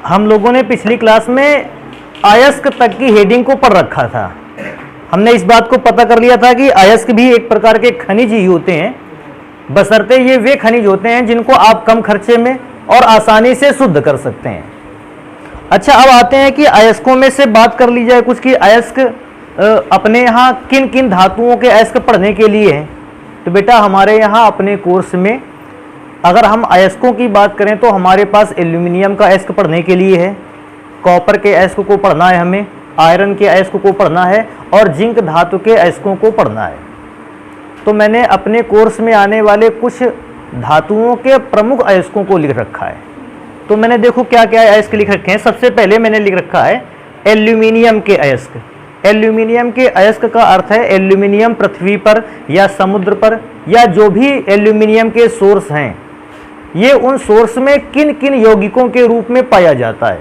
हम लोगों ने पिछली क्लास में अयस्क तक की हेडिंग को पढ़ रखा था। हमने इस बात को पता कर लिया था कि अयस्क भी एक प्रकार के खनिज ही होते हैं, बशर्ते ये वे खनिज होते हैं जिनको आप कम खर्चे में और आसानी से शुद्ध कर सकते हैं। अच्छा, अब आते हैं कि अयस्कों में से बात कर ली जाए कुछ कि अयस्क अपने यहाँ किन किन धातुओं के अयस्क पढ़ने के लिए हैं। तो बेटा हमारे यहाँ अपने कोर्स में अगर हम अयस्कों की बात करें तो हमारे पास एल्यूमिनियम का अयस्क पढ़ने के लिए है, कॉपर के अयस्क को पढ़ना है, हमें आयरन के अयस्क को पढ़ना है और जिंक धातु के अयस्कों को पढ़ना है। तो मैंने अपने कोर्स में आने वाले कुछ धातुओं के प्रमुख अयस्कों को लिख रखा है। तो मैंने देखो क्या क्या अयस्क लिख रखे हैं। सबसे पहले मैंने लिख रखा है एल्यूमिनियम के अयस्क। एल्यूमिनियम के अयस्क का अर्थ है एल्यूमिनियम पृथ्वी पर या समुद्र पर या जो भी एल्यूमिनियम के सोर्स हैं, ये उन सोर्स में किन किन यौगिकों के रूप में पाया जाता है।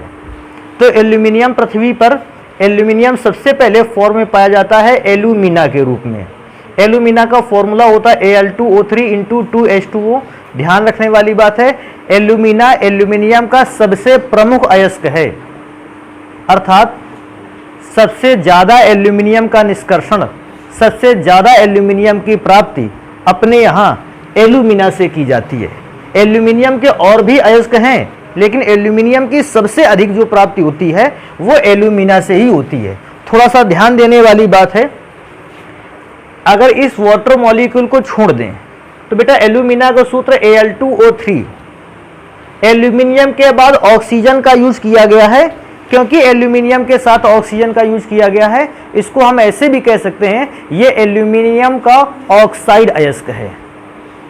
तो एल्यूमिनियम पृथ्वी पर एल्यूमिनियम सबसे पहले फॉर्म में पाया जाता है एल्यूमिना के रूप में। एल्यूमिना का फॉर्मूला होता है Al2O3 × 2H2O। ध्यान रखने वाली बात है, एल्यूमिना एल्यूमिनियम का सबसे प्रमुख अयस्क है, अर्थात सबसे ज़्यादा एल्यूमिनियम का निष्कर्षण, सबसे ज़्यादा एल्यूमिनियम की प्राप्ति अपने यहाँ एल्यूमिना से की जाती है। एल्यूमिनियम के और भी अयस्क हैं, लेकिन एल्यूमिनियम की सबसे अधिक जो प्राप्ति होती है वो एल्यूमिना से ही होती है। थोड़ा सा ध्यान देने वाली बात है, अगर इस वाटर मॉलिक्यूल को छोड़ दें तो बेटा एल्यूमिना का सूत्र Al2O3। एल्यूमिनियम के बाद ऑक्सीजन का यूज किया गया है, क्योंकि एल्यूमिनियम के साथ ऑक्सीजन का यूज किया गया है, इसको हम ऐसे भी कह सकते हैं ये एल्यूमिनियम का ऑक्साइड अयस्क है।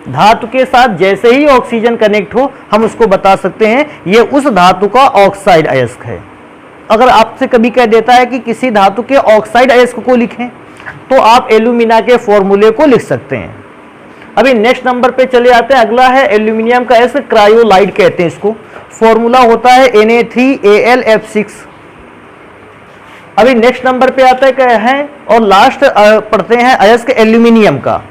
धातु के साथ जैसे ही ऑक्सीजन कनेक्ट हो हम उसको बता सकते हैं ये उस धातु का ऑक्साइड अयस्क है। अगर आपसे कभी कह देता है कि किसी धातु के ऑक्साइड अयस्क को लिखें तो आप एल्यूमिना के फॉर्मूले को लिख सकते हैं। अभी नेक्स्ट नंबर पे चले आते हैं। अगला है एल्यूमिनियम का अयस्क, क्रायोलाइड कहते हैं इसको। फॉर्मूला होता है Na3Al(F6). अभी नेक्स्ट नंबर पे आता है क्या है और लास्ट पढ़ते हैं अयस्क एल्यूमिनियम का।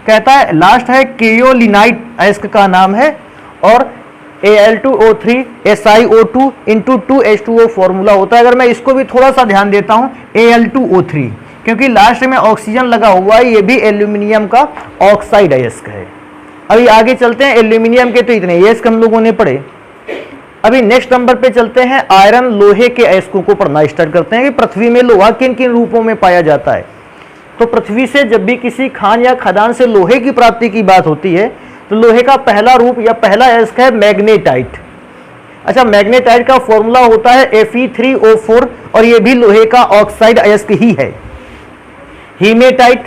कहता है लास्ट है केओलिनाइट अयस्क का नाम है और Al2O3 SiO2 × 2H2O फॉर्मूला होता है। अगर मैं इसको भी थोड़ा सा ध्यान देता हूं Al2O3, क्योंकि लास्ट में ऑक्सीजन लगा हुआ है, ये भी एल्यूमिनियम का ऑक्साइड अयस्क है। अभी आगे चलते हैं। एल्यूमिनियम के तो इतने अयस्क हम लोगों ने पढ़े। अभी नेक्स्ट नंबर पे चलते हैं, आयरन लोहे के अयस्कों को पढ़ना स्टार्ट करते हैं कि पृथ्वी में लोहा किन किन रूपों में पाया जाता है। तो पृथ्वी से जब भी किसी खान या खदान से लोहे की प्राप्ति की बात होती है तो लोहे का पहला रूप या पहला अयस्क है मैग्नेटाइट। अच्छा, मैग्नेटाइट का फॉर्मूला होता है Fe3O4 और ये भी लोहे का ऑक्साइड अयस्क ही है। हीमेटाइट,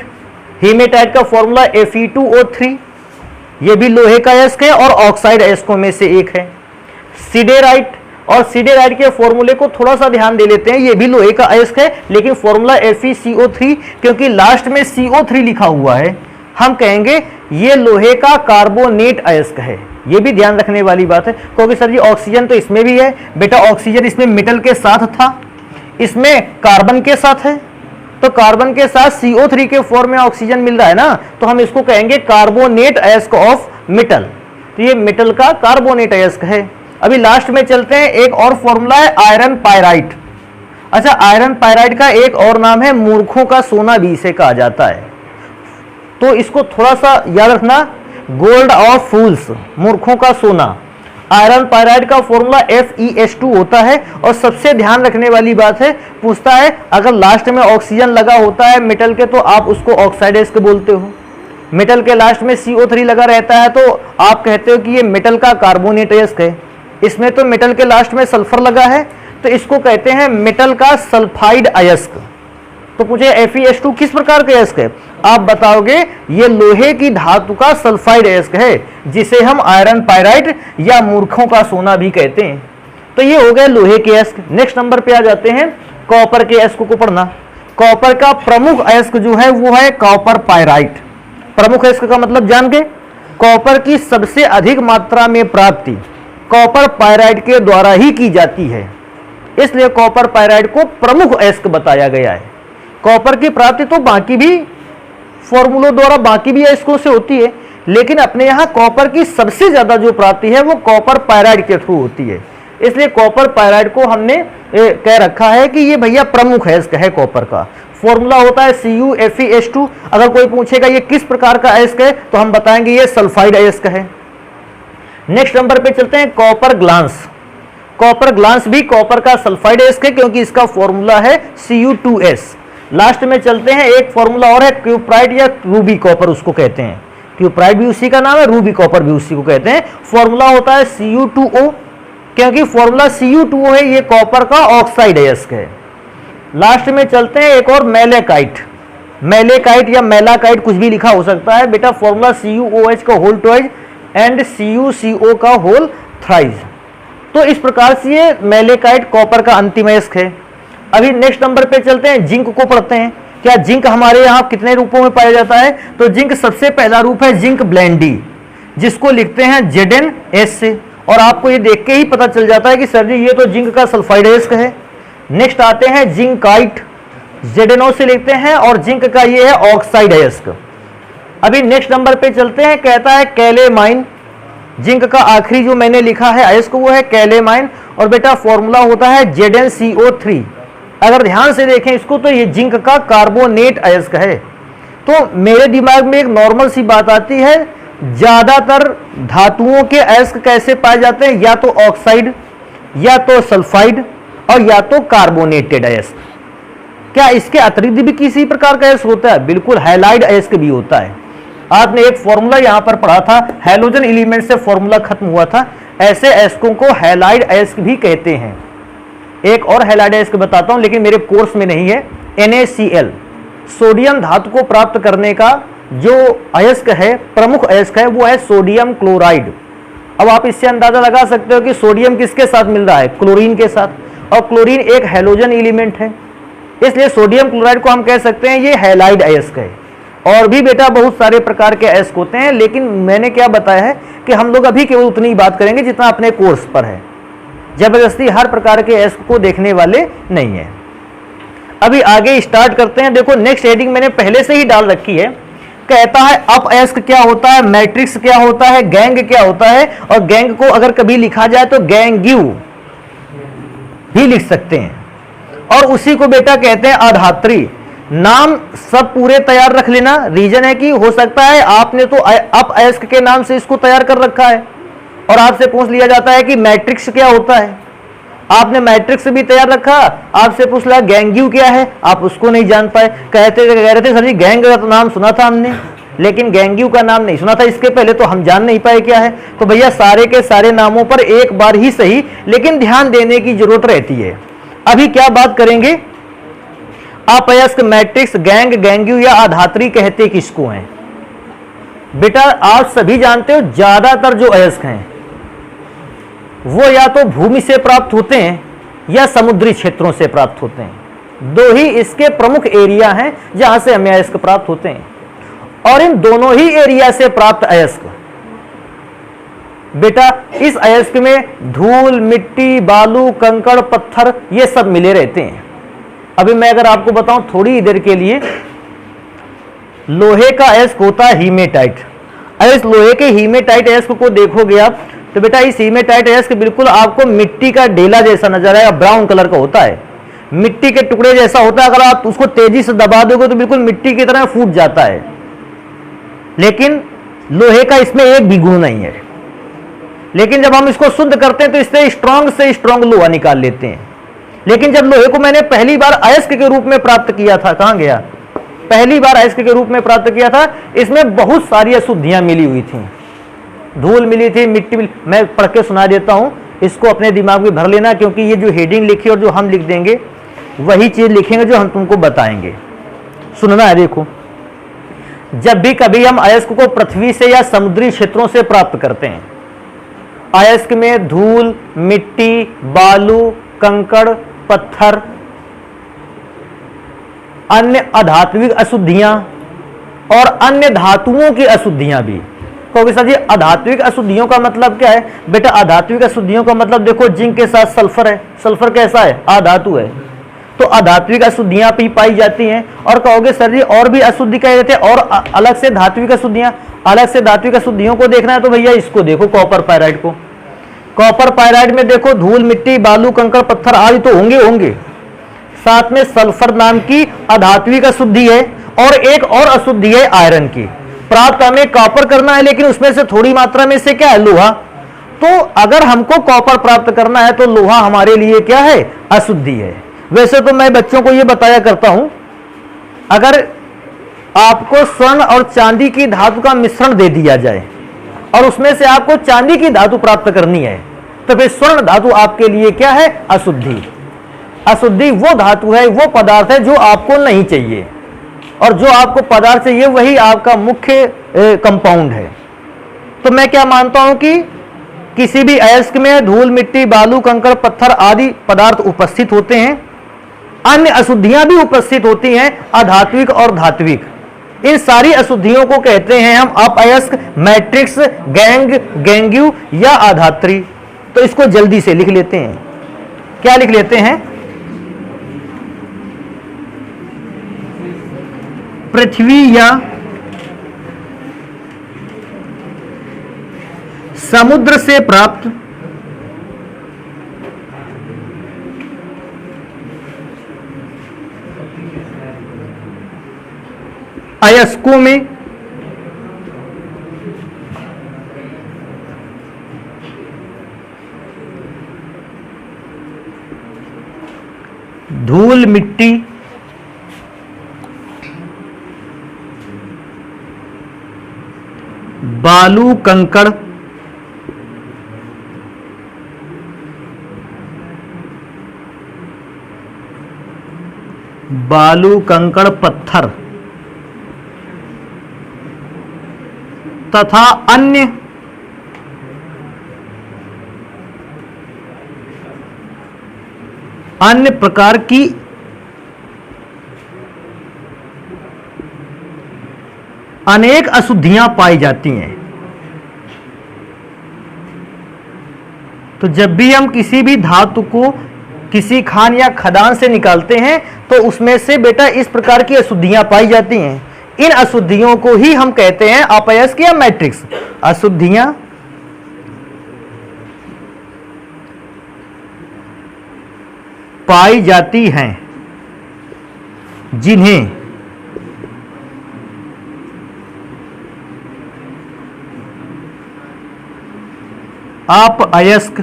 हीमेटाइट का फॉर्मूला Fe2O3, ये भी लोहे का अयस्क है और ऑक्साइड अयस्कों में से एक है। सिडेराइट, और सिडेराइट के फॉर्मूले को थोड़ा सा ध्यान दे लेते हैं, ये भी लोहे का अयस्क है लेकिन फॉर्मूला FeCO3, क्योंकि लास्ट में CO3 लिखा हुआ है हम कहेंगे ये लोहे का कार्बोनेट अयस्क है। ये भी ध्यान रखने वाली बात है, क्योंकि सर जी ऑक्सीजन तो इसमें भी है। बेटा ऑक्सीजन इसमें मेटल के साथ था, इसमें कार्बन के साथ है, तो कार्बन के साथ CO3 के फॉर्म में ऑक्सीजन मिल रहा है ना, तो हम इसको कहेंगे कार्बोनेट अयस्क ऑफ मेटल। तो ये मेटल का कार्बोनेट अयस्क है। अभी लास्ट में चलते हैं, एक और फॉर्मूला है आयरन पायराइट। अच्छा, आयरन पायराइट का एक और नाम है मूर्खों का सोना भी इसे कहा जाता है, तो इसको थोड़ा सा याद रखना, गोल्ड ऑफ फूल्स, मूर्खों का सोना। आयरन पायराइट का फॉर्मूला FeS2 होता है। और सबसे ध्यान रखने वाली बात है, पूछता है अगर लास्ट में ऑक्सीजन लगा होता है मेटल के तो आप उसको ऑक्साइड अयस्क बोलते हो, मेटल के लास्ट में CO3 लगा रहता है तो आप कहते हो कि ये मेटल का कार्बोनेट अयस्क है। इसमें तो मेटल के लास्ट में सल्फर लगा है तो इसको कहते हैं मेटल का सल्फाइड अयस्क। तो पूछे FeS2 किस प्रकार का अयस्क है, आप बताओगे ये लोहे की धातु का सल्फाइड अयस्क है, जिसे हम आयरन पायराइट या मूर्खों का सोना भी कहते हैं। तो ये हो गए लोहे के अयस्क। नेक्स्ट नंबर पे आ जाते हैं कॉपर के अयस्क को पढ़ना। कॉपर का प्रमुख अयस्क जो है वो है कॉपर पायराइट। प्रमुख अयस्क का मतलब जान के, कॉपर की सबसे अधिक मात्रा में प्राप्ति कॉपर पायराइट के द्वारा ही की जाती है, इसलिए कॉपर पायराइट को प्रमुख अयस्क बताया गया है। कॉपर की प्राप्ति तो बाकी भी फॉर्मूलों द्वारा बाकी भी अयस्कों से होती है, लेकिन अपने यहाँ कॉपर की सबसे ज्यादा जो प्राप्ति है वो कॉपर पायराइट के थ्रू होती है। इसलिए कॉपर पायराइड को हमने कह रखा है कि ये भैया प्रमुख अयस्क है कॉपर का। फॉर्मूला होता है CuFeS2। अगर कोई पूछेगा ये किस प्रकार का अयस्क है तो हम बताएंगे ये सल्फाइड अयस्क है। नेक्स्ट नंबर पे चलते हैं कॉपर ग्लांस। कॉपर ग्लांस भी कॉपर का सल्फाइड अयस्क है क्योंकि इसका फॉर्मूला है Cu2S। लास्ट में चलते हैं, एक फॉर्मूला और है क्यूप्राइड या रूबी कॉपर उसको कहते हैं। क्यूप्राइड भी उसी का नाम है, रूबी कॉपर भी उसी को कहते हैं। फॉर्मूला होता है Cu2O क्योंकि फॉर्मूला Cu2O है, ये कॉपर का ऑक्साइड अयस्क है। लास्ट में चलते हैं एक और मेलेकाइट। मेलेकाइट या मेलाकाइट कुछ भी लिखा हो सकता है बेटा। फॉर्मूला CuOH का होल ट्वाइस एंड CuCO का होल थ्राइस। तो इस प्रकार से ये मेलेकाइट कॉपर का अंतिम अयस्क है। अभी नेक्स्ट नंबर पे चलते हैं, जिंक को पढ़ते हैं। क्या जिंक हमारे यहाँ कितने रूपों में पाया जाता है? तो जिंक सबसे पहला रूप है जिंक ब्लेंडी, जिसको लिखते हैं ZnS से, और आपको ये देख के ही पता चल जाता है कि सर जी ये तो जिंक का सल्फाइड अयस्क है। नेक्स्ट आते हैं जिंकाइट, ZnO से लिखते हैं, और जिंक का ये है ऑक्साइड अयस्क। अभी नेक्स्ट नंबर पे चलते हैं, कहता है कैलेमाइन। जिंक का आखिरी जो मैंने लिखा है अयस्क वो है कैलेमाइन, और बेटा फॉर्मूला होता है ZnCO3। अगर ध्यान से देखें इसको तो ये जिंक का कार्बोनेट अयस्क है। तो मेरे दिमाग में एक नॉर्मल सी बात आती है, ज्यादातर धातुओं के अयस्क कैसे पाए जाते हैं? या तो ऑक्साइड, या तो सल्फाइड, और या तो कार्बोनेटेड अयस्क। क्या इसके अतिरिक्त भी किसी प्रकार का अयस्क होता है? बिल्कुल, हैलाइड अयस्क भी होता है। आपने एक फॉर्मूला यहां पर पढ़ा था, हैलोजन एलिमेंट से फॉर्मूला खत्म हुआ था। ऐसे अयस्कों को हैलाइड अयस्क भी कहते हैं। एक और हैलाइड अयस्क बताता हूं, लेकिन मेरे कोर्स में नहीं है। NaCl, सोडियम धातु को प्राप्त करने का जो अयस्क है, प्रमुख अयस्क है, वो है सोडियम क्लोराइड। अब आप इससे अंदाजा लगा सकते हो कि सोडियम किसके साथ मिल रहा है? क्लोरीन के साथ, और क्लोरीन एक हैलोजन एलिमेंट है, इसलिए सोडियम क्लोराइड को हम कह सकते हैं ये हैलाइड अयस्क है। और भी बेटा बहुत सारे प्रकार के अयस्क होते हैं, लेकिन मैंने क्या बताया है कि हम लोग अभी केवल उतनी ही बात करेंगे जितना अपने कोर्स पर है। जबरदस्ती हर प्रकार के अयस्क को देखने वाले नहीं है। अभी आगे स्टार्ट करते हैं। देखो नेक्स्ट हेडिंग मैंने पहले से ही डाल रखी है। कहता है अप अयस्क क्या होता है, मैट्रिक्स क्या होता है, गैंग क्या होता है, और गैंग को अगर कभी लिखा जाए तो गैंग्यू भी लिख सकते हैं, और उसी को बेटा कहते हैं अधात्री। नाम सब पूरे तैयार रख लेना। रीजन है कि हो सकता है आपने तो अप अयस्क के नाम से इसको तैयार कर रखा है, और आपसे पूछ लिया जाता है कि मैट्रिक्स क्या होता है, आपने मैट्रिक्स भी तैयार रखा, आपसे पूछ लिया गैंग्यू क्या है, आप उसको नहीं जान पाए। कह रहे थे सर जी गैंग का तो नाम सुना था हमने, लेकिन गैंग्यू का नाम नहीं सुना था इसके पहले, तो हम जान नहीं पाए क्या है। तो भैया सारे के सारे नामों पर एक बार ही सही, लेकिन ध्यान देने की जरूरत रहती है। अभी क्या बात करेंगे? अपअयस्क, मैट्रिक्स, गैंग, गैंग्यू या अधात्री कहते किसको हैं? बेटा आप सभी जानते हो ज्यादातर जो अयस्क हैं वो या तो भूमि से प्राप्त होते हैं या समुद्री क्षेत्रों से प्राप्त होते हैं। दो ही इसके प्रमुख एरिया हैं जहां से हमें अयस्क प्राप्त होते हैं, और इन दोनों ही एरिया से प्राप्त अयस्क बेटा इस अयस्क में धूल, मिट्टी, बालू, कंकड़, पत्थर ये सब मिले रहते हैं। अभी मैं अगर आपको बताऊं थोड़ी ही देर के लिए, लोहे का अयस्क होता है हीमेटाइट। अगर इस लोहे के हीमेटाइट अयस्क को देखोगे आप तो बेटा इस हीमेटाइट अयस्क बिल्कुल आपको मिट्टी का ढेला जैसा नजर आएगा, ब्राउन कलर का होता है, मिट्टी के टुकड़े जैसा होता है। अगर आप उसको तेजी से दबा दोगे तो बिल्कुल मिट्टी की तरह फूट जाता है, लेकिन लोहे का इसमें एक भी गुण नहीं है। लेकिन जब हम इसको शुद्ध करते हैं तो इससे स्ट्रॉन्ग लोहा निकाल लेते हैं। लेकिन जब लोहे को मैंने पहली बार अयस्क के रूप में प्राप्त किया था, कहां गया, पहली बार अयस्क के रूप में प्राप्त किया था, इसमें बहुत सारी अशुद्धियां मिली हुई थी, धूल मिली थी, मिट्टी मिली। मैं पढ़ के सुना देता हूं, इसको अपने दिमाग में भर लेना, क्योंकि ये जो हेडिंग लिखी और जो हम लिख देंगे वही चीज लिखेंगे जो हम तुमको बताएंगे। सुनना है, देखो जब भी कभी हम अयस्क को पृथ्वी से या समुद्री क्षेत्रों से प्राप्त करते हैं, अयस्क में धूल, मिट्टी, बालू, कंकड़, पत्थर, अन्य अधात्विक अशुद्धियां और अन्य धातुओं की अशुद्धियां भी। कहोगे सर जी अधात्विक अशुद्धियों का मतलब क्या है? बेटा अधात्विक अशुद्धियों का मतलब देखो जिंक के साथ सल्फर है, सल्फर कैसा है, अधातु है, तो अधात्विक अशुद्धियां भी पाई जाती हैं। और कहोगे सर जी और भी अशुद्धि कह देते हैं, और अलग से धात्विक अशुद्धियां, अलग से धात्विक अशुद्धियों को देखना है तो भैया इसको देखो, कॉपर पायराइड को। कॉपर पायराइड में देखो धूल, मिट्टी, बालू, कंकड़, पत्थर आदि तो होंगे, साथ में सल्फर नाम की अधात्विक अशुद्धि है और एक और अशुद्धि है आयरन की। प्राप्त हमें कॉपर करना है, लेकिन उसमें से थोड़ी मात्रा में से क्या है, लोहा। तो अगर हमको कॉपर प्राप्त करना है तो लोहा हमारे लिए क्या है, अशुद्धि है। वैसे तो मैं बच्चों को यह बताया करता हूं, अगर आपको स्वर्ण और चांदी की धातु का मिश्रण दे दिया जाए और उसमें से आपको चांदी की धातु प्राप्त करनी है, तो फिर स्वर्ण धातु आपके लिए क्या है, अशुद्धि। अशुद्धि वो धातु है, वो पदार्थ है जो आपको नहीं चाहिए, और जो आपको पदार्थ चाहिए वही आपका मुख्य कंपाउंड है। तो मैं क्या मानता हूं कि किसी भी अयस्क में धूल, मिट्टी, बालू, कंकड़, पत्थर आदि पदार्थ उपस्थित होते हैं। अन्य अशुद्धियां भी उपस्थित होती हैं, अधात्विक और धात्विक। इन सारी अशुद्धियों को कहते हैं हम अपअयस्क, मैट्रिक्स, गैंग, गैंग्यू या आधात्री। तो इसको जल्दी से लिख लेते हैं। क्या लिख लेते हैं, पृथ्वी या समुद्र से प्राप्त अयस्कों में धूल, मिट्टी, बालू, कंकड़, पत्थर तथा अन्य प्रकार की अनेक अशुद्धियां पाई जाती हैं। तो जब भी हम किसी भी धातु को किसी खान या खदान से निकालते हैं तो उसमें से बेटा इस प्रकार की अशुद्धियां पाई जाती हैं। इन अशुद्धियों को ही हम कहते हैं अपअयस्क या मैट्रिक्स। अशुद्धियां पाई जाती हैं जिन्हें अपअयस्क,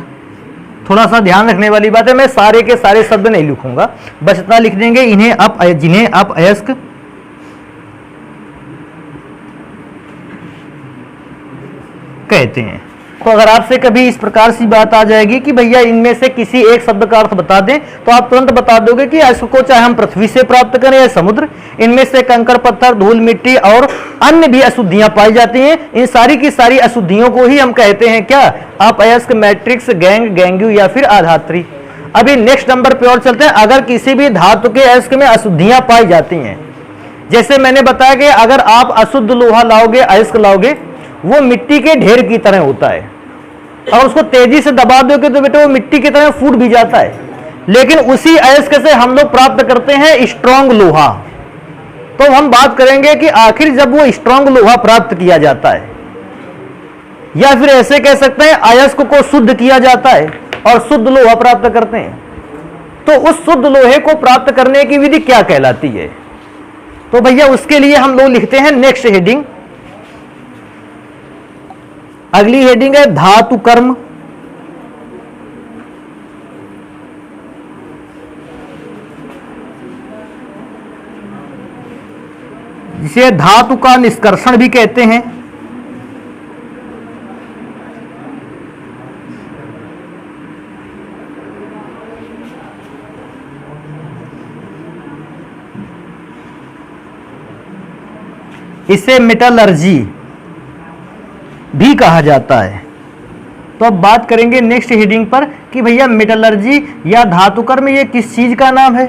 थोड़ा सा ध्यान रखने वाली बात है, मैं सारे के सारे शब्द नहीं लिखूंगा, बस इतना लिख देंगे जिन्हें अपअयस्क कहते हैं। तो अगर आपसे कभी इस प्रकार सी बात आ जाएगी कि भैया इनमें से किसी एक शब्द का अर्थ बता दें, तो आप तुरंत बता दोगे कि अयस्क को चाहे हम पृथ्वी से प्राप्त करें या समुद्र, इनमें से कंकड़, पत्थर, धूल, मिट्टी और अन्य भी अशुद्धियां पाई जाती हैं। इन सारी की सारी अशुद्धियों को ही हम कहते हैं क्या, अपअयस्क, मैट्रिक्स, गैंग, गैंग्यू या फिर आधात्री। अभी नेक्स्ट नंबर पे और चलते हैं। अगर किसी भी धातु के अयस्क में अशुद्धियां पाई जाती हैं, जैसे मैंने बताया कि अगर आप अशुद्ध लोहा लाओगे, अयस्क लाओगे, वो मिट्टी के ढेर की तरह होता है और उसको तेजी से दबा दोगे तो बेटा वो मिट्टी की तरह फूट भी जाता है। लेकिन उसी अयस्क से हम लोग प्राप्त करते हैं स्ट्रॉन्ग लोहा। तो हम बात करेंगे कि आखिर जब वो स्ट्रॉन्ग लोहा प्राप्त किया जाता है, या फिर ऐसे कह सकते हैं अयस्क को शुद्ध किया जाता है और शुद्ध लोहा प्राप्त करते हैं, तो उस शुद्ध लोहे को प्राप्त करने की विधि क्या कहलाती है। तो भैया उसके लिए हम लोग लिखते हैं नेक्स्ट हेडिंग। अगली हेडिंग है धातु कर्म। जिसे धातु का निष्कर्षण भी कहते हैं। इसे मेटलर्जी भी कहा जाता है। तो अब बात करेंगे नेक्स्ट हेडिंग पर कि भैया मेटलर्जी या धातु कर्म ये किस चीज का नाम है।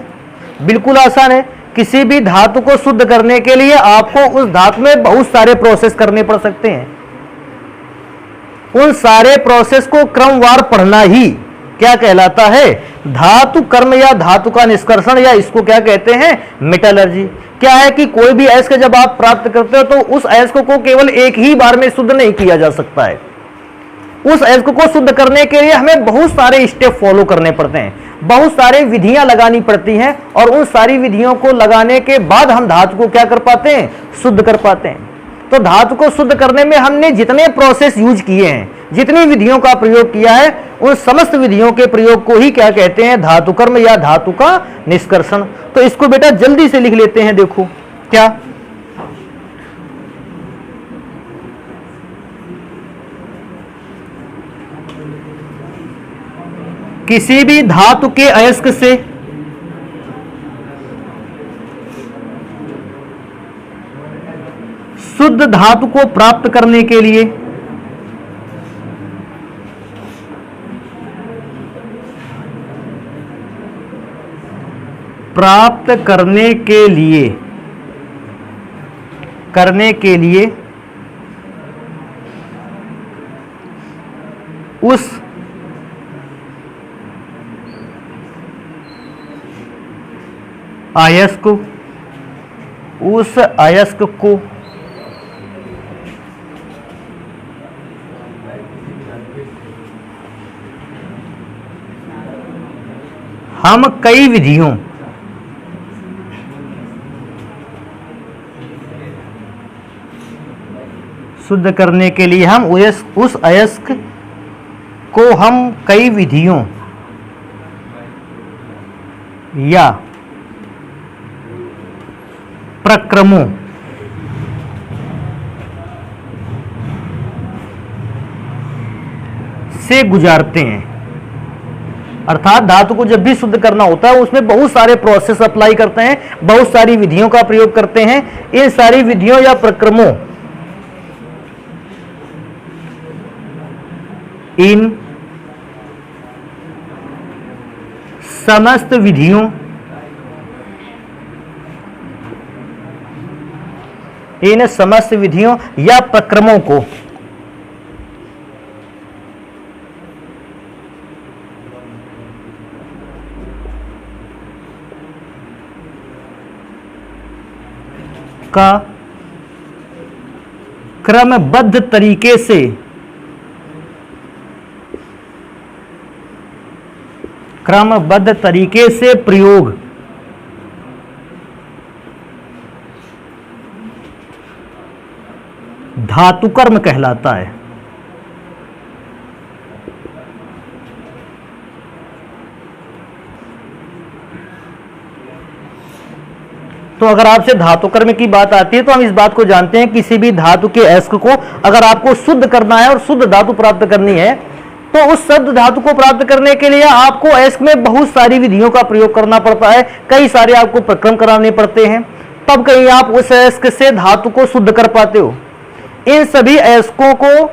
बिल्कुल आसान है। किसी भी धातु को शुद्ध करने के लिए आपको उस धातु में बहुत सारे प्रोसेस करने पड़ सकते हैं। उन सारे प्रोसेस को क्रमवार पढ़ना ही क्या कहलाता है, धातु कर्म या धातु का निष्कर्षण, या इसको क्या कहते हैं, मेटलर्जी। क्या है कि कोई भी अयस्क जब आप प्राप्त करते हो तो उस अयस्क को केवल एक ही बार में शुद्ध नहीं किया जा सकता है। उस अयस्क को शुद्ध करने के लिए हमें बहुत सारे स्टेप फॉलो करने पड़ते हैं, बहुत सारे विधियां लगानी पड़ती हैं, और उन सारी विधियों को लगाने के बाद हम धातु को क्या कर पाते हैं, शुद्ध कर पाते हैं। तो धातु को शुद्ध करने में हमने जितने प्रोसेस यूज किए हैं, जितनी विधियों का प्रयोग किया है, उन समस्त विधियों के प्रयोग को ही क्या कहते हैं, धातु कर्म या धातु का निष्कर्षण। तो इसको बेटा जल्दी से लिख लेते हैं। देखो क्या, किसी भी धातु के अयस्क से शुद्ध धातु को प्राप्त करने के लिए उस अयस्क को हम कई विधियों शुद्ध करने के लिए हम उस अयस्क को हम कई विधियों या प्रक्रमों से गुजारते हैं। अर्थात धातु को जब भी शुद्ध करना होता है उसमें बहुत सारे प्रोसेस अप्लाई करते हैं, बहुत सारी विधियों का प्रयोग करते हैं। इन सारी विधियों या प्रक्रमों, इन समस्त विधियों, इन समस्त विधियों या प्रक्रमों को का क्रमबद्ध तरीके से प्रयोग धातु कर्म कहलाता है। तो अगर आपसे धातु कर्म की बात आती है तो हम इस बात को जानते हैं, किसी भी धातु के अयस्क को अगर आपको शुद्ध करना है और शुद्ध धातु प्राप्त करनी है, तो उस शुद्ध धातु को प्राप्त करने के लिए आपको अयस्क में बहुत सारी विधियों का प्रयोग करना पड़ता है, कई सारे आपको प्रक्रम कराने पड़ते हैं, तब कहीं आप उस अयस्क से धातु को शुद्ध कर पाते हो। इन सभी अयस्कों को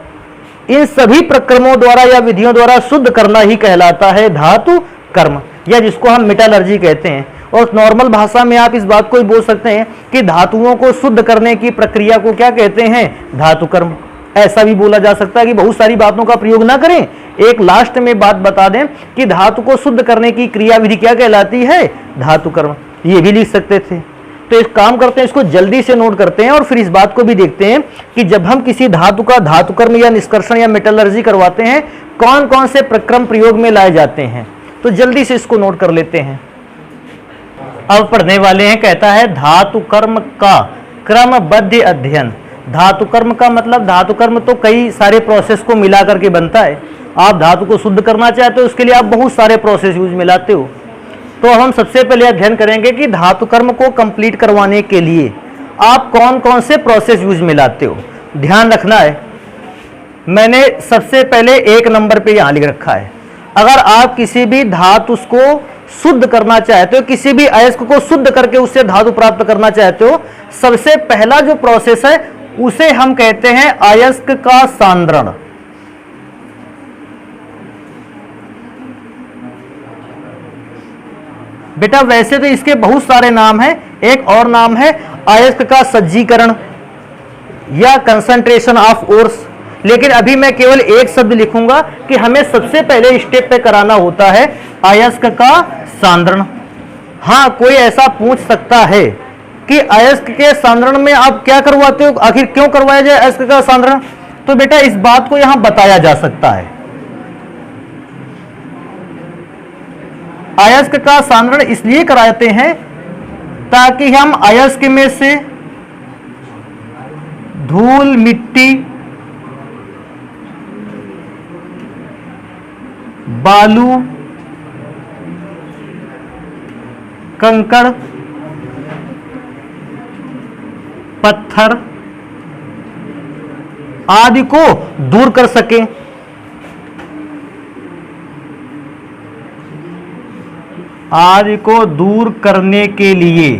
इन सभी प्रक्रमों द्वारा या विधियों द्वारा शुद्ध करना ही कहलाता है धातु कर्म, या जिसको हम मेटालर्जी कहते हैं। और नॉर्मल भाषा में आप इस बात को ही बोल सकते हैं कि धातुओं को शुद्ध करने की प्रक्रिया को क्या कहते हैं, धातु कर्म। ऐसा भी बोला जा सकता है कि बहुत सारी बातों का प्रयोग ना करें, एक लास्ट में बात बता दें कि धातु को शुद्ध करने की क्रिया विधि क्या कहलाती है, धातु कर्म। ये भी लिख सकते थे। तो एक काम करते हैं, इसको जल्दी से नोट करते हैं और फिर इस बात को भी देखते हैं कि जब हम किसी धातु का धातु कर्म या निष्कर्षण या मेटलर्जी करवाते हैं, कौन कौन से प्रक्रम प्रयोग में लाए जाते हैं। तो जल्दी से इसको नोट कर लेते हैं। अब पढ़ने वाले हैं, कहता है धातु कर्म का क्रमबद्ध अध्ययन। धातु कर्म का मतलब, धातु कर्म तो कई सारे प्रोसेस को मिला करके बनता है। आप धातु को शुद्ध करना चाहते हो, उसके लिए आप बहुत सारे प्रोसेस यूज मिलाते हो। तो हम सबसे पहले अध्ययन करेंगे कि धातु कर्म को कंप्लीट करवाने के लिए आप कौन कौन से प्रोसेस यूज मिलाते हो। ध्यान रखना है, मैंने सबसे पहले 1 नंबर पे यहां लिख रखा है। अगर आप किसी भी धातु को शुद्ध करना चाहते हो, किसी भी अयस्क को शुद्ध करके उससे धातु प्राप्त करना चाहते हो, सबसे पहला जो प्रोसेस है उसे हम कहते हैं अयस्क का सांद्रण। बेटा वैसे तो इसके बहुत सारे नाम हैं, एक और नाम है अयस्क का सज्जीकरण या कंसंट्रेशन ऑफ ओर्स, लेकिन अभी मैं केवल एक शब्द लिखूंगा कि हमें सबसे पहले स्टेप पे कराना होता है अयस्क का सांद्रण। हाँ, कोई ऐसा पूछ सकता है कि अयस्क के सांद्रण में आप क्या करवाते हो, आखिर क्यों करवाया जाए अयस्क का सांद्रण। तो बेटा इस बात को यहां बताया जा सकता है। अयस्क का सांद्रण इसलिए कराते हैं ताकि हम अयस्क में से धूल, मिट्टी, बालू, कंकड़, पत्थर आदि को दूर कर सकें। आदि को दूर करने के लिए,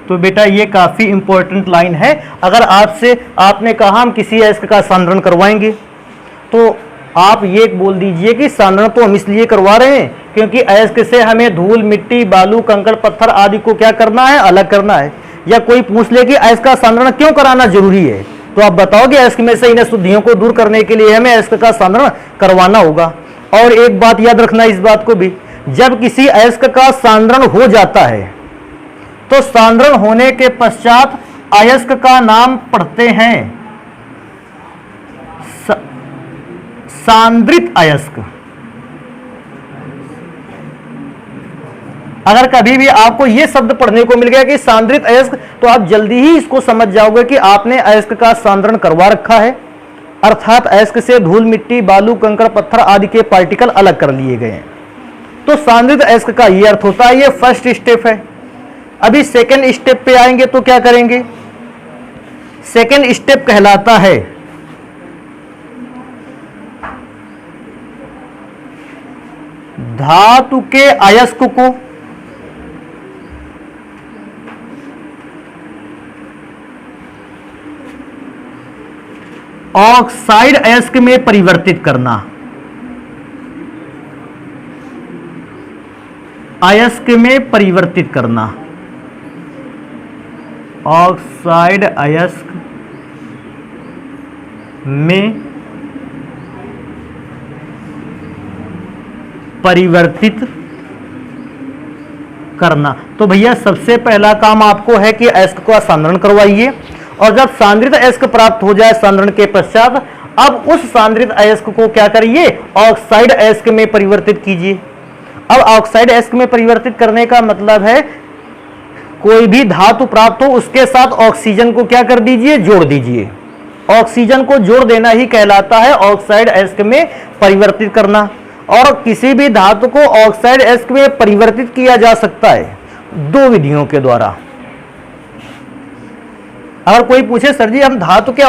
तो बेटा ये काफी इंपॉर्टेंट लाइन है। अगर आपने कहा हम किसी अयस्क का सांद्रण करवाएंगे, तो आप ये बोल दीजिए कि सांद्रण तो हम इसलिए करवा रहे हैं क्योंकि अयस्क से हमें धूल, मिट्टी, बालू, कंकड़, पत्थर आदि को क्या करना है, अलग करना है। या कोई पूछ ले कि अयस्क का सांद्रण क्यों कराना जरूरी है, तो आप बताओगे अयस्क में से इन अशुद्धियों को दूर करने के लिए हमें अयस्क का सांद्रण करवाना होगा। और एक बात याद रखना इस बात को भी, जब किसी अयस्क का सांद्रण हो जाता है तो सांद्रण होने के पश्चात अयस्क का नाम पढ़ते हैं सांद्रित अयस्क। अगर कभी भी आपको यह शब्द पढ़ने को मिल गया कि सांद्रित अयस्क, तो आप जल्दी ही इसको समझ जाओगे कि आपने अयस्क का सांद्रण करवा रखा है, अर्थात अयस्क से धूल, मिट्टी, बालू, कंकड़, पत्थर आदि के पार्टिकल अलग कर लिए गए हैं। तो सांद्रित अयस्क का यह अर्थ होता है। ये फर्स्ट स्टेप है। अभी सेकंड स्टेप पे आएंगे तो क्या करेंगे? सेकंड स्टेप कहलाता है धातु के अयस्क को ऑक्साइड अयस्क में परिवर्तित करना। अयस्क में परिवर्तित करना, ऑक्साइड अयस्क में परिवर्तित करना। तो भैया सबसे पहला काम आपको है कि अयस्क का सांद्रण करवाइए, और जब सांद्रित अयस्क प्राप्त हो जाए सांद्रण के पश्चात, अब उस सांद्रित अयस्क को क्या करिए, ऑक्साइड अयस्क में परिवर्तित कीजिए। अब ऑक्साइड अयस्क में परिवर्तित करने का मतलब है कोई भी धातु प्राप्त हो उसके साथ ऑक्सीजन को क्या कर दीजिए, जोड़ दीजिए। ऑक्सीजन को जोड़ देना ही कहलाता है ऑक्साइड अयस्क में परिवर्तित करना। और किसी भी धातु को ऑक्साइड अयस्क में परिवर्तित किया जा सकता है दो विधियों के द्वारा। अगर कोई पूछे सर जी हम धातु के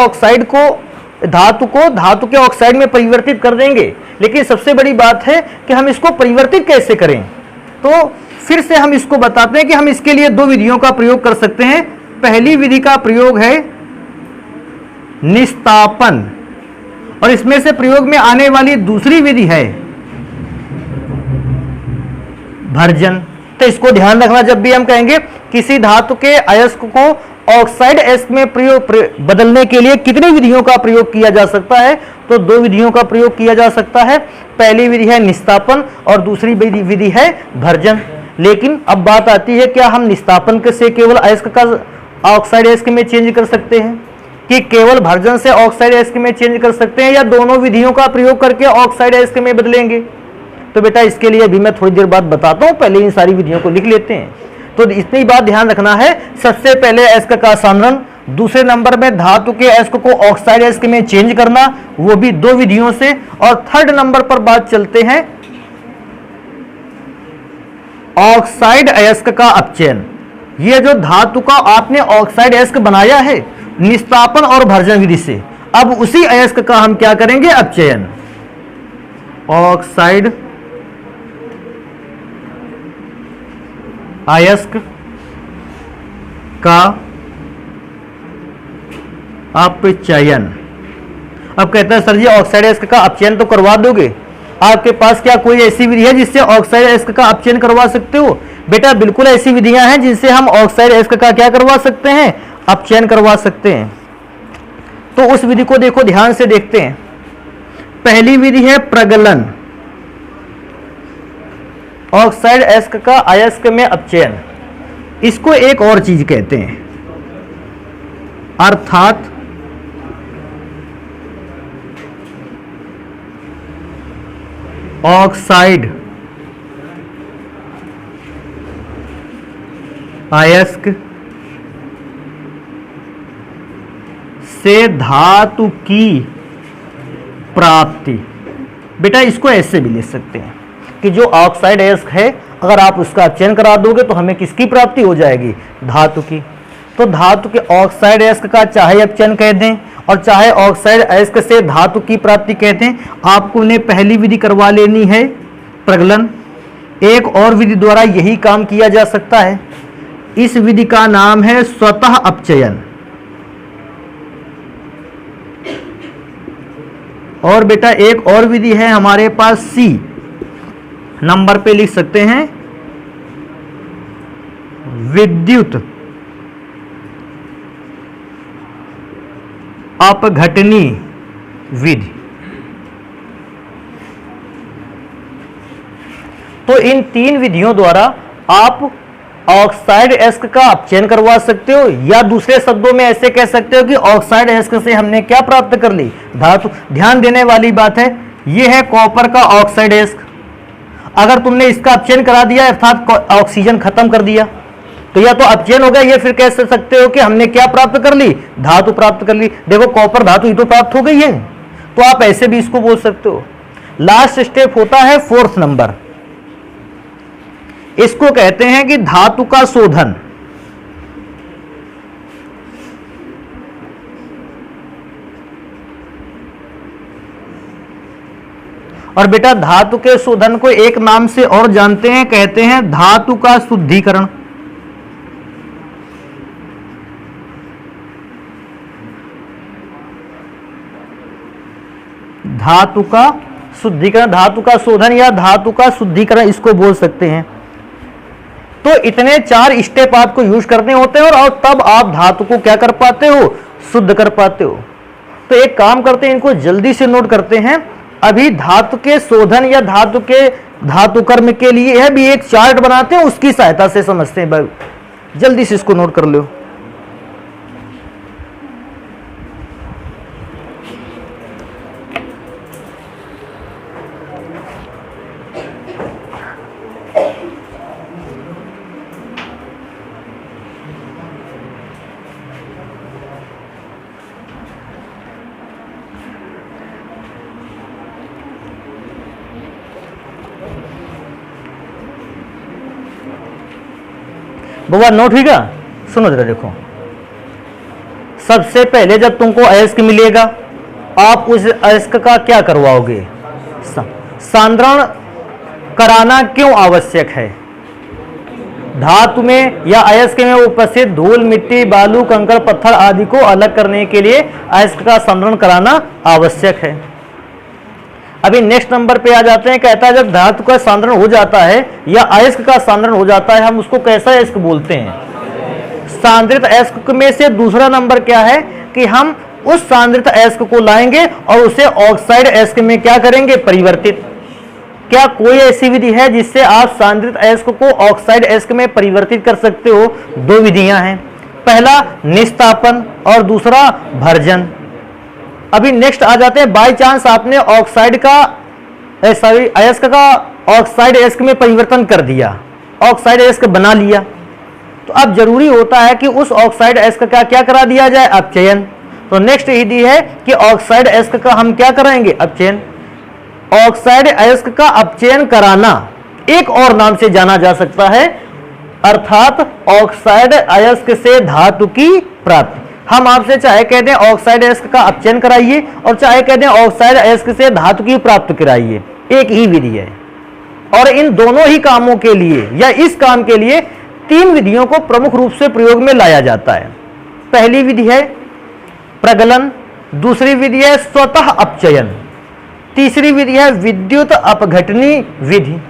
ऑक्साइड में परिवर्तित कर देंगे, लेकिन सबसे बड़ी बात है कि हम इसको परिवर्तित कैसे करें, तो फिर से हम इसको बताते हैं कि हम इसके लिए दो विधियों का प्रयोग कर सकते हैं। पहली विधि का प्रयोग है निस्तापन, और इसमें से प्रयोग में आने वाली दूसरी विधि है भर्जन। तो इसको ध्यान रखना, जब भी हम कहेंगे किसी धातु के अयस्क को ऑक्साइड अयस्क में बदलने के लिए कितनी विधियों का प्रयोग किया जा सकता है, तो दो विधियों का प्रयोग किया जा सकता है। पहली विधि है निस्तापन और दूसरी विधि है भर्जन। लेकिन अब बात आती है, क्या हम निस्तापन से केवल अयस्क का ऑक्साइड अयस्क में चेंज कर सकते हैं, कि केवल भर्जन से ऑक्साइड अयस्क में चेंज कर सकते हैं, या दोनों विधियों का प्रयोग करके ऑक्साइड अयस्क में बदलेंगे? तो बेटा इसके लिए भी मैं थोड़ी देर बाद बताता हूं, पहले इन सारी विधियों को लिख लेते हैं। तो इतनी बात ध्यान रखना है, सबसे पहले अयस्क का सांद्रण, दूसरे नंबर में धातु के अयस्क को ऑक्साइड अयस्क में चेंज करना, वो भी दो विधियों से, और थर्ड नंबर पर बात चलते हैं ऑक्साइड अयस्क का अपचयन। ये जो धातु का आपने ऑक्साइड अयस्क बनाया है निस्तापन और भर्जन विधि से, अब उसी अयस्क का हम क्या करेंगे, अपचयन। ऑक्साइड अयस्क का अपचयन। अब कहते हैं सर जी ऑक्साइड अयस्क का अपचयन तो करवा दोगे, आपके पास क्या कोई ऐसी विधि है जिससे ऑक्साइड अयस्क का अपचयन करवा सकते हो? बेटा बिल्कुल ऐसी विधियां हैं जिनसे हम ऑक्साइड अयस्क का क्या करवा सकते हैं, अपचयन करवा सकते हैं। तो उस विधि को देखो, ध्यान से देखते हैं। पहली विधि है प्रगलन, ऑक्साइड अयस्क का अयस्क में अपचयन। इसको एक और चीज कहते हैं, अर्थात ऑक्साइड अयस्क से धातु की प्राप्ति। बेटा इसको ऐसे भी लिख सकते हैं कि जो ऑक्साइड अयस्क है अगर आप उसका अपचयन करा दोगे तो हमें किसकी प्राप्ति हो जाएगी? धातु की। तो धातु के ऑक्साइड अयस्क का चाहे अपचयन कह दें और चाहे ऑक्साइड अयस्क से धातु की प्राप्ति कहते हैं, आपको उन्हें पहली विधि करवा लेनी है प्रगलन। एक और विधि द्वारा यही काम किया जा सकता है, इस विधि का नाम है स्वतः अपचयन। और बेटा एक और विधि है हमारे पास, सी नंबर पे लिख सकते हैं, विद्युत अपघटनी विधि। तो इन तीन विधियों द्वारा आप ऑक्साइड अयस्क का अपचयन करवा सकते हो, या दूसरे शब्दों में ऐसे कह सकते हो कि ऑक्साइड अयस्क से हमने क्या प्राप्त कर ली? धातु। ध्यान देने वाली बात है, यह है कॉपर का ऑक्साइड अयस्क। अगर तुमने इसका अपचयन करा दिया अर्थात ऑक्सीजन खत्म कर दिया तो या तो अपचयन हो गया, या फिर कह सकते हो कि हमने क्या प्राप्त कर ली? धातु प्राप्त कर ली। देखो कॉपर धातु ही तो प्राप्त हो गई है, तो आप ऐसे भी इसको बोल सकते हो। लास्ट स्टेप होता है फोर्थ नंबर, इसको कहते हैं कि धातु का शोधन। और बेटा धातु के शोधन को एक नाम से और जानते हैं, कहते हैं धातु का शुद्धिकरण। धातु का शुद्धिकरण, धातु का शोधन या धातु का शुद्धिकरण इसको बोल सकते हैं। तो इतने चार स्टेप आपको यूज करने होते हैं और तब आप धातु को क्या कर पाते हो? शुद्ध कर पाते हो। तो एक काम करते हैं, इनको जल्दी से नोट करते हैं। अभी धातु के शोधन या धातु के धातु कर्म के लिए यह भी एक चार्ट बनाते हैं, उसकी सहायता से समझते हैं भाई। जल्दी से इसको नोट कर लो। बाबा नोट हुई क्या? सुनो जरा, देखो सबसे पहले जब तुमको अयस्क मिलेगा आप उस अयस्क का क्या करवाओगे? सांद्रण कराना क्यों आवश्यक है? धातु में या अयस्क में उपस्थित धूल, मिट्टी, बालू, कंकड़, पत्थर आदि को अलग करने के लिए अयस्क का सांद्रण कराना आवश्यक है। अभी नेक्स्ट नंबर पे आ जाते हैं, कहता है जब धातु का सांद्रण हो जाता है या अयस्क का सांद्रण हो जाता है, हम उसको कैसा अयस्क बोलते हैं? सांद्रित अयस्क में से दूसरा नंबर क्या है कि हम उस सांद्रित अयस्क को लाएंगे और उसे ऑक्साइड अयस्क में क्या करेंगे? परिवर्तित। क्या कोई ऐसी विधि है जिससे आप सांद्रित अयस्क को ऑक्साइड अयस्क में परिवर्तित कर सकते हो? दो विधियां हैं, पहला निस्तापन और दूसरा भर्जन। अभी नेक्स्ट आ जाते हैं, बाय चांस आपने ऑक्साइड का अयस्क का ऑक्साइड अयस्क में परिवर्तन कर दिया, ऑक्साइड अयस्क बना लिया, तो अब जरूरी होता है कि उस ऑक्साइड अयस्क का क्या करा दिया जाए? अपचयन। तो नेक्स्ट विधि है कि ऑक्साइड अयस्क का हम क्या कराएंगे? अपचयन। ऑक्साइड अयस्क का अपचयन कराना एक और नाम से जाना जा सकता है, अर्थात ऑक्साइड अयस्क से धातु की प्राप्ति। हम आपसे चाहे कहते हैं ऑक्साइड अयस्क का अपचयन कराइए और चाहे कहते हैं ऑक्साइड अयस्क से धातु की प्राप्ति कराइए, एक ही विधि है। और इन दोनों ही कामों के लिए या इस काम के लिए तीन विधियों को प्रमुख रूप से प्रयोग में लाया जाता है। पहली विधि है प्रगलन, दूसरी विधि है स्वतः अपचयन, तीसरी विधि है विद्युत अपघटनी विधि।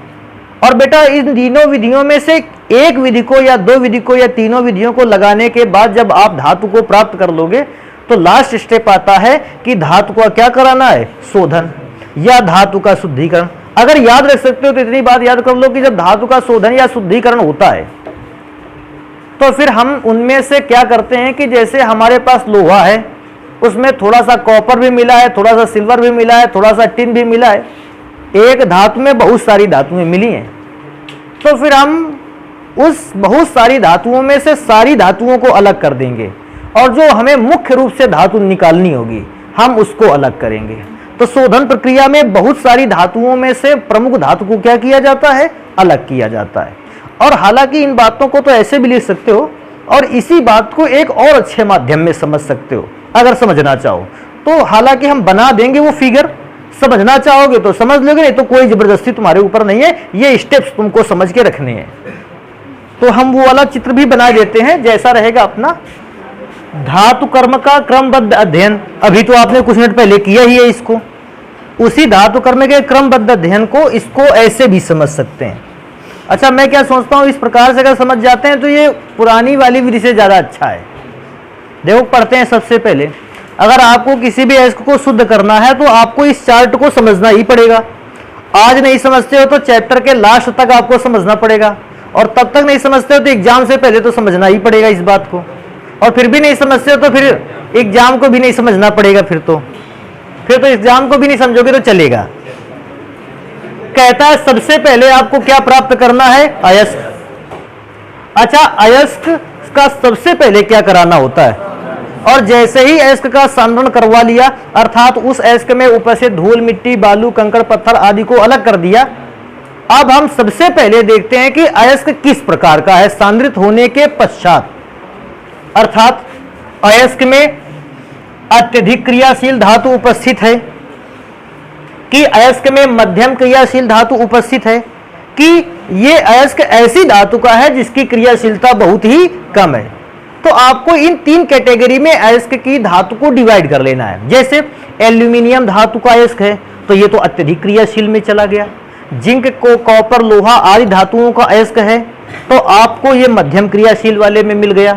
और बेटा इन तीनों विधियों में से एक विधि को या दो विधि को या तीनों विधियों को लगाने के बाद जब आप धातु को प्राप्त कर लोगे तो लास्ट स्टेप आता है कि धातु का क्या कराना है? शोधन या धातु का शुद्धिकरण। अगर याद रख सकते हो तो इतनी बात याद कर लो कि जब धातु का शोधन या शुद्धिकरण होता है तो फिर हम उनमें से क्या करते हैं कि जैसे हमारे पास लोहा है, उसमें थोड़ा सा कॉपर भी मिला है, थोड़ा सा सिल्वर भी मिला है, थोड़ा सा टिन भी मिला है, एक धातु में बहुत सारी धातुएं मिली हैं। तो फिर हम उस बहुत सारी धातुओं में से सारी धातुओं को अलग कर देंगे और जो हमें मुख्य रूप से धातु निकालनी होगी हम उसको अलग करेंगे। तो शोधन प्रक्रिया में बहुत सारी धातुओं में से प्रमुख धातु को क्या किया जाता है, अलग किया जाता है। और हालांकि इन बातों को तो ऐसे भी लिख सकते हो और इसी बात को एक और अच्छे माध्यम में समझ सकते हो अगर समझना चाहो तो। हालांकि हम बना देंगे वो फिगर, समझना चाहोगे तो समझ लोगे, नहीं तो कोई जबरदस्ती तुम्हारे ऊपर नहीं है, ये स्टेप्स तुमको समझ के रखने हैं। तो हम वो वाला चित्र भी बना देते हैं जैसा रहेगा अपना धातु कर्म का क्रमबद्ध अध्ययन। अभी तो आपने कुछ मिनट पहले किया ही है इसको, उसी धातु कर्म के क्रमबद्ध अध्ययन को इसको ऐसे भी समझ सकते हैं। अच्छा, मैं क्या सोचता हूँ, इस प्रकार से अगर समझ जाते हैं तो ये पुरानी वाली विधि से ज़्यादा अच्छा है। देखो पढ़ते हैं। सबसे पहले अगर आपको किसी भी अयस्क को शुद्ध करना है तो आपको इस चार्ट को समझना ही पड़ेगा। आज नहीं समझते हो तो चैप्टर के लास्ट तक आपको समझना पड़ेगा, और तब तक नहीं समझते हो तो एग्जाम से पहले तो समझना ही पड़ेगा इस बात को, और फिर भी नहीं समझते हो तो फिर एग्जाम को भी नहीं समझना पड़ेगा। फिर तो एग्जाम को भी नहीं समझोगे तो चलेगा। कहता है सबसे पहले आपको क्या प्राप्त करना है, अयस्क। अच्छा, अयस्क का सबसे पहले क्या कराना होता है, और जैसे ही अयस्क का सांद्रण करवा लिया, अर्थात उस अयस्क में उपस्थित धूल, मिट्टी, बालू, कंकड़, पत्थर आदि को अलग कर दिया। अब हम सबसे पहले देखते हैं कि अयस्क किस प्रकार का है सांद्रित होने के पश्चात। अर्थात अयस्क में अत्यधिक क्रियाशील धातु उपस्थित है कि अयस्क में मध्यम क्रियाशील धातु उपस्थित है, कि ये अयस्क ऐसी धातु का है जिसकी क्रियाशीलता बहुत ही कम है। तो आपको इन तीन कैटेगरी में अयस्क की धातु को डिवाइड कर लेना है। जैसे एल्यूमिनियम धातु का अयस्क है तो ये तो अत्यधिक क्रियाशील में चला गया। जिंक को कॉपर, लोहा आदि धातुओं का अयस्क है तो आपको ये मध्यम क्रियाशील वाले में मिल गया।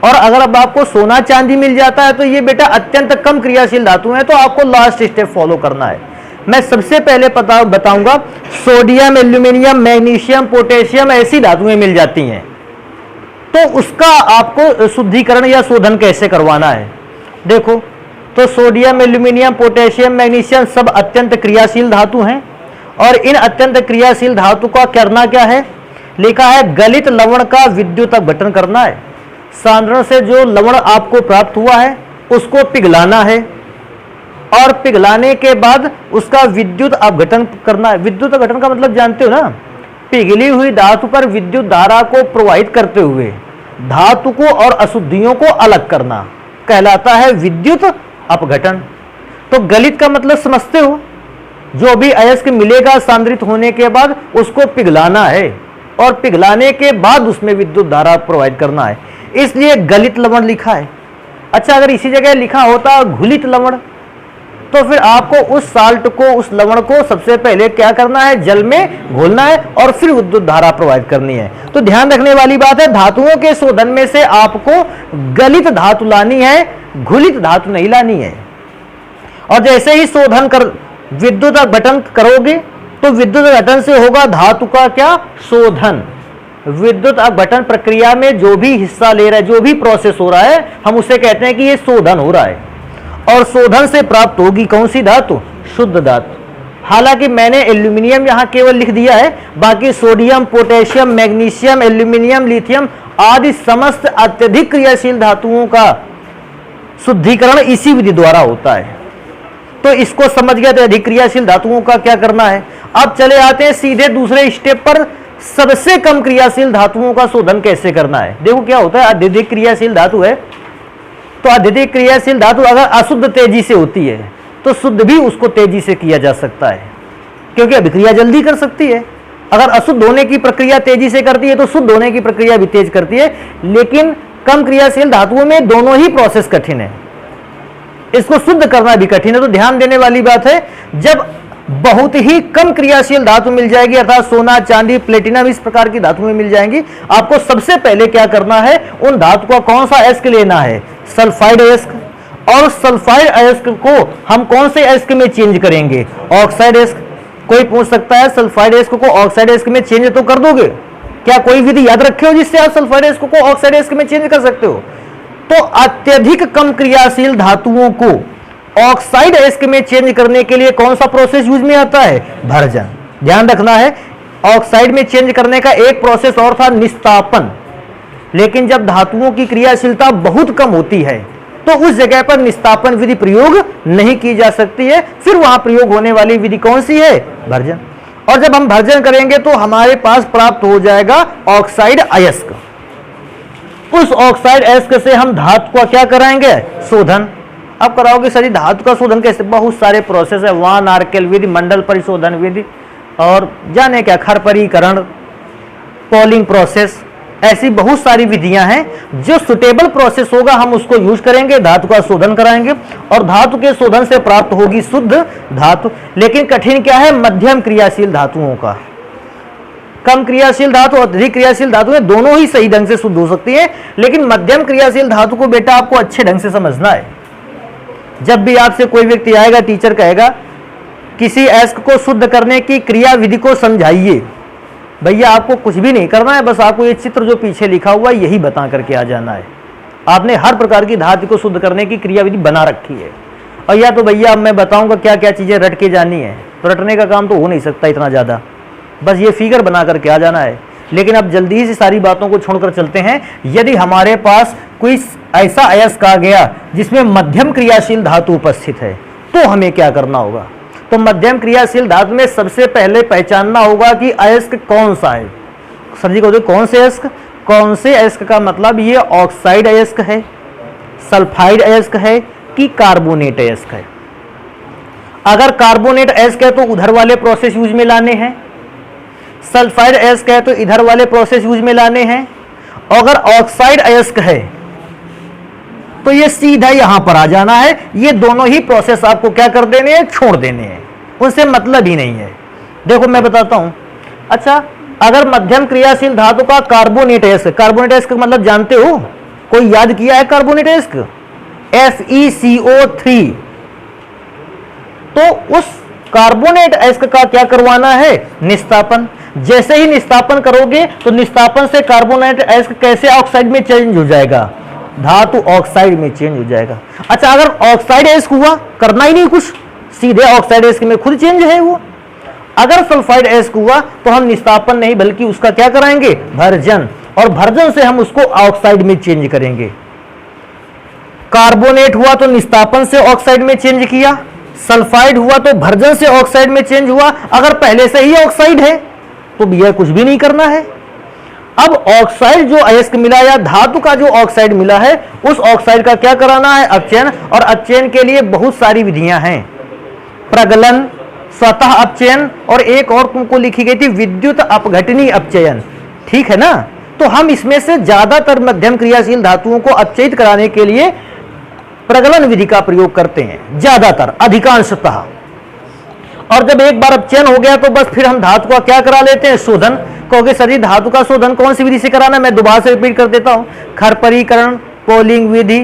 और अगर अब आपको सोना चांदी मिल जाता है तो ये बेटा अत्यंत कम क्रियाशील धातु है, तो आपको लास्ट स्टेप फॉलो करना है। मैं सबसे पहले बताऊंगा सोडियम, एल्यूमिनियम, मैग्नीशियम, पोटेशियम ऐसी धातुएं मिल जाती हैं, तो उसका आपको शुद्धिकरण या शोधन कैसे करवाना है। देखो तो सोडियम, एल्यूमिनियम, पोटेशियम, मैग्नीशियम सब अत्यंत क्रियाशील धातु हैं, और इन अत्यंत क्रियाशील धातु का करना क्या है, लिखा है गलित लवण का विद्युत अपघटन करना है। सांद्रण से जो लवण आपको प्राप्त हुआ है उसको पिघलाना है, और पिघलाने के बाद उसका विद्युत अपघटन करना है। विद्युत अपघटन का मतलब जानते हो ना, पिघली हुई धातु पर विद्युत धारा को प्रवाहित करते हुए धातु को और अशुद्धियों को अलग करना कहलाता है विद्युत अपघटन। तो गलित का मतलब समझते हो, जो भी अयस्क मिलेगा सांद्रित होने के बाद उसको पिघलाना है, और पिघलाने के बाद उसमें विद्युत धारा प्रवाहित करना है, इसलिए गलित लवण लिखा है। अच्छा, अगर इसी जगह लिखा होता घुलित लवण तो फिर आपको उस साल्ट को, उस लवण को सबसे पहले क्या करना है, जल में घोलना है और फिर विद्युत धारा प्रवाहित करनी है। तो ध्यान रखने वाली बात है, धातुओं के शोधन में से आपको गलित धातु लानी है, घुलित धातु नहीं लानी है। और जैसे ही शोधन कर विद्युत अपघटन करोगे तो विद्युत अपघटन से होगा धातु का क्या, शोधन। विद्युत अपघटन प्रक्रिया में जो भी हिस्सा ले रहा है, जो भी प्रोसेस हो रहा है, हम उसे कहते हैं कि ये शोधन हो रहा है। और शोधन से प्राप्त होगी कौन सी धातु, शुद्ध धातु। हालांकि मैंने एल्यूमिनियम यहां केवल लिख दिया है, बाकी sodium, potassium, magnesium, aluminium, lithium आदि समस्त अत्यधिक क्रियाशील धातुओं का शुद्धिकरण इसी विधि द्वारा होता है। तो इसको समझ गया तो अधिक क्रियाशील धातुओं का क्या करना है। अब चले आते हैं सीधे दूसरे स्टेप पर, सबसे कम क्रियाशील धातुओं का शोधन कैसे करना है। देखो क्या होता है, अत्यधिक क्रियाशील धातु है तो अत्यधिक क्रियाशील धातु अगर अशुद्ध तेजी से होती है तो शुद्ध भी उसको तेजी से किया जा सकता है, क्योंकि अभिक्रिया जल्दी कर सकती है। अगर अशुद्ध होने की प्रक्रिया तेजी से करती है तो शुद्ध होने की प्रक्रिया भी तेज करती है, लेकिन कम क्रियाशील धातुओं में दोनों ही प्रोसेस कठिन है, इसको शुद्ध करना भी कठिन है। तो ध्यान देने वाली बात है, जब बहुत ही कम क्रियाशील धातु मिल जाएगी, अर्थात सोना, चांदी, प्लेटिनम इस प्रकार की धातुएं मिल जाएंगी, आपको सबसे पहले क्या करना है, उन धातु का कौन सा अयस्क लेना है, सल्फाइड अयस्क। और सल्फाइड अयस्क को हम कौन से अयस्क में चेंज करेंगे, ऑक्साइड अयस्क। कोई पूछ सकता है सल्फाइड अयस्क को ऑक्साइड अयस्क में चेंज तो कर दोगे, क्या कोई विधि याद रखे हो जिससे आप सल्फाइड अयस्क को ऑक्साइड अयस्क में चेंज कर सकते हो? तो अत्यधिक कम क्रियाशील धातुओं को ऑक्साइड अयस्क में चेंज करने के लिए कौन सा प्रोसेस यूज में आता है? भर्जन। ध्यान रखना है, ऑक्साइड में चेंज करने का एक प्रोसेस और था निस्तापन, लेकिन जब धातुओं की क्रियाशीलता बहुत कम होती है तो उस जगह पर निस्तापन विधि प्रयोग नहीं की जा सकती है। फिर वहां प्रयोग होने वाली विधि कौन सी है? भर्जन। और जब हम भर्जन करेंगे तो हमारे पास प्राप्त हो जाएगा ऑक्साइड अयस्क। उस ऑक्साइड अयस्क से हम धातु का क्या कराएंगे? शोधन। अब कराओगे सर धातु का शोधन कैसे? बहुत सारे प्रोसेस है, वान आर्केल विधि, मंडल परिशोधन विधि और जाने क्या खरपरीकरण, पॉलिंग प्रोसेस, ऐसी बहुत सारी विधियां हैं। जो सुटेबल प्रोसेस होगा हम उसको यूज करेंगे, धातु का शोधन कराएंगे और धातु के शोधन से प्राप्त होगी शुद्ध धातु। लेकिन कठिन क्या है? मध्यम क्रियाशील धातुओं का। कम क्रियाशील धातु और अधिक क्रियाशील धातु है, दोनों ही सही ढंग से शुद्ध हो सकती है, लेकिन मध्यम क्रियाशील धातु को बेटा आपको अच्छे ढंग से समझना है। जब भी आपसे कोई व्यक्ति आएगा, टीचर कहेगा किसी अयस्क को शुद्ध करने की क्रिया विधि को समझाइए, भैया आपको कुछ भी नहीं करना है, बस आपको ये चित्र जो पीछे लिखा हुआ है यही बता करके आ जाना है। आपने हर प्रकार की धातु को शुद्ध करने की क्रिया विधि बना रखी है, और या तो भैया अब मैं बताऊंगा क्या क्या चीजें रट के जानी है, तो रटने का काम तो हो नहीं सकता इतना ज्यादा, बस ये फिगर बना करके आ जाना है। लेकिन अब जल्दी से सारी बातों को छोड़कर चलते हैं। यदि हमारे पास कोई ऐसा अयस्क आ गया जिसमें मध्यम क्रियाशील धातु उपस्थित है तो हमें क्या करना होगा? तो मध्यम क्रियाशील धातु में सबसे पहले पहचानना होगा कि अयस्क कौन सा है। सर जी कहते कौन से अयस्क? कौन से अयस्क का मतलब ये ऑक्साइड अयस्क है, सल्फाइड अयस्क है कि कार्बोनेट अयस्क है। अगर कार्बोनेट अयस्क है तो उधर वाले प्रोसेस यूज में लाने हैं, सल्फाइड अयस्क है तो इधर वाले प्रोसेस यूज में लाने हैं। अगर ऑक्साइड अयस्क है तो ये सीधा यहां पर आ जाना है। ये दोनों ही प्रोसेस आपको क्या कर देने हैं? छोड़ देने हैं, उनसे मतलब ही नहीं है। देखो मैं बताता हूं। अच्छा, अगर मध्यम क्रियाशील धातु का कार्बोनेट अयस्क, कार्बोनेट अयस्क मतलब जानते हो? कोई याद किया है कार्बोनेट अयस्क? FeCO3। तो उस कार्बोनेट अयस्क का क्या करवाना है? निस्तापन। जैसे ही निस्तापन करोगे तो निस्तापन से कार्बोनेट अयस्क कैसे ऑक्साइड में चेंज हो जाएगा? धातु ऑक्साइड में चेंज हो जाएगा। अच्छा, अगर ऑक्साइड अयस्क हुआ, करना ही नहीं कुछ, सीधे ऑक्साइड अयस्क में खुद चेंज है वो। अगर सल्फाइड अयस्क हुआ तो हम निस्तापन नहीं बल्कि उसका क्या कराएंगे? भर्जन। और भर्जन से हम उसको ऑक्साइड में चेंज करेंगे। कार्बोनेट हुआ तो निस्तापन से ऑक्साइड में चेंज किया, सल्फाइड हुआ तो भर्जन से ऑक्साइड में चेंज हुआ। अगर पहले से ही ऑक्साइड है तो भैया कुछ भी नहीं करना है। अब ऑक्साइड जो अयस्क मिला या धातु का जो ऑक्साइड मिला है उस ऑक्साइड का क्या कराना है? अपचयन। और अपचयन के लिए बहुत सारी विधियां हैं, प्रगलन, स्वतः अपचयन और एक और तुमको लिखी गई थी विद्युत अपघटनी अपचयन। ठीक है ना? तो हम इसमें से ज्यादातर मध्यम क्रियाशील धातुओं को अपचयित कराने के लिए प्रगलन विधि का प्रयोग करते हैं, ज्यादातर, अधिकांशतः। और जब एक बार अपचयन हो गया तो बस फिर हम धातु का क्या करा लेते हैं? शोधन। कहोगे सर जी धातु का शोधन कौन सी विधि से कराना? मैं दोबारा से रिपीट कर देता हूं। खरपरीकरण, पोलिंग विधि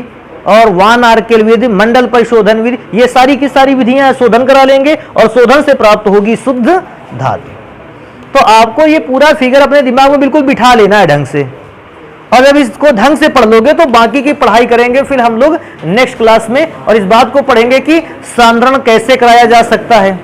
और वान आर्केल विधि, मंडल परिशोधन विधि, ये सारी की सारी विधियां शोधन करा लेंगे और शोधन से प्राप्त होगी शुद्ध धातु। तो आपको ये पूरा फिगर अपने दिमाग में बिल्कुल बिठा लेना है ढंग से, और जब इसको ढंग से पढ़ लोगे तो बाकी की पढ़ाई करेंगे फिर हम लोग नेक्स्ट क्लास में, और इस बात को पढ़ेंगे कि सांद्रण कैसे कराया जा सकता है।